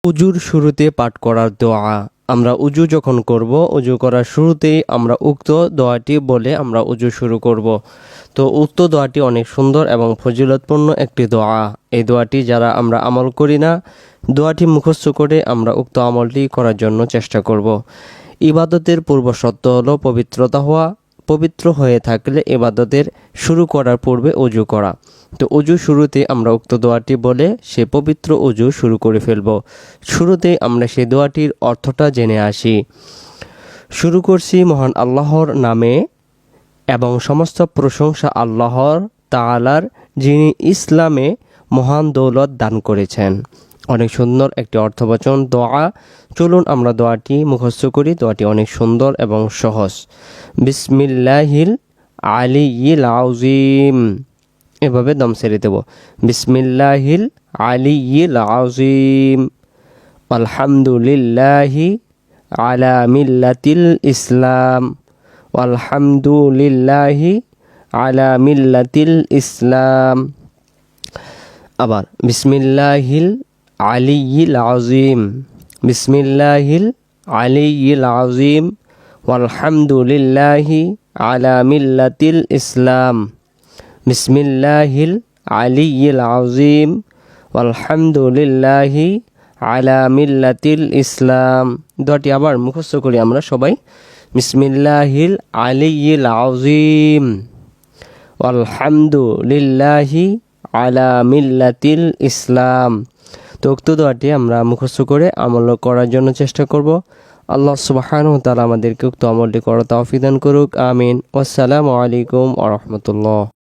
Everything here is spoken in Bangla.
উজুর শুরুতে পাঠ করার দোয়া। আমরা উজু যখন করব, উজু করার শুরুতেই আমরা উক্ত দোয়াটি বলে আমরা উজু শুরু করব। তো উক্ত দোয়াটি অনেক সুন্দর এবং ফজিলতপূর্ণ একটি দোয়া। এই দোয়াটি যারা আমরা আমল করি না, দোয়াটি মুখস্থ করে আমরা উক্ত আমলটি করার জন্য চেষ্টা করব। ইবাদতের পূর্ব শর্ত হলো পবিত্রতা হওয়া। পবিত্র হয়ে থাকলে ইবাদতের শুরু করার পূর্বে অজু করা। তো অজু শুরুতে আমরা উক্ত দোয়াটি বলে সে পবিত্র অজু শুরু করে ফেলব। শুরুতে আমরা সেই দোয়াটির অর্থটা জেনে আসি। শুরু করছি মহান আল্লাহর নামে এবং সমস্ত প্রশংসা আল্লাহর তাআলার, যিনি ইসলামে মহান দৌলত দান করেছেন। অনেক সুন্দর একটি অর্থবচন দোয়া। চলুন আমরা দোয়াটি মুখস্থ করি। দোয়াটি অনেক সুন্দর এবং সহজ। বিসমিল্লাহিল আলিয়্যিল আযীম। এভাবে দম ছেড়ে দেব। বিসমিল্লাহিল আলিয়্যিল আযীম। আলহামদুলিল্লাহি আলা মিল্লাতিল ইসলাম। আলহামদুলিল্লাহি আলা মিল্লাতিল ইসলাম। আবার বিসমিল্লাহিল আলিয়্যিল আযীম। বিসমিল্লাহিল আলিয়্যিল আযীম। আলহামদুলিল্লাহি আলা মিল্লাতিল ইসলাম। বিসমিল্লাহিল আলিয়্যিল আযীম। আলহামদুলিল্লাহি আলা মিল্লাতিল ইসলাম। দোয়াটি আবার মুখস্থ করি আমরা সবাই। বিসমিল্লাহিল আলিয়্যিল আযীম। আলহামদুলিল্লাহি আলা মিল্লাতিল ইসলাম। তো উক্ত দোয়াটি আমরা মুখস্থ করে আমল করার জন্য চেষ্টা করব। আল্লাহ সুবহানাহু ওয়া তাআলা আমাদেরকে উক্ত আমলটি করার তৌফিক দান করুক। আমিন। আসসালামু আলাইকুম ওয়া রাহমাতুল্লাহ।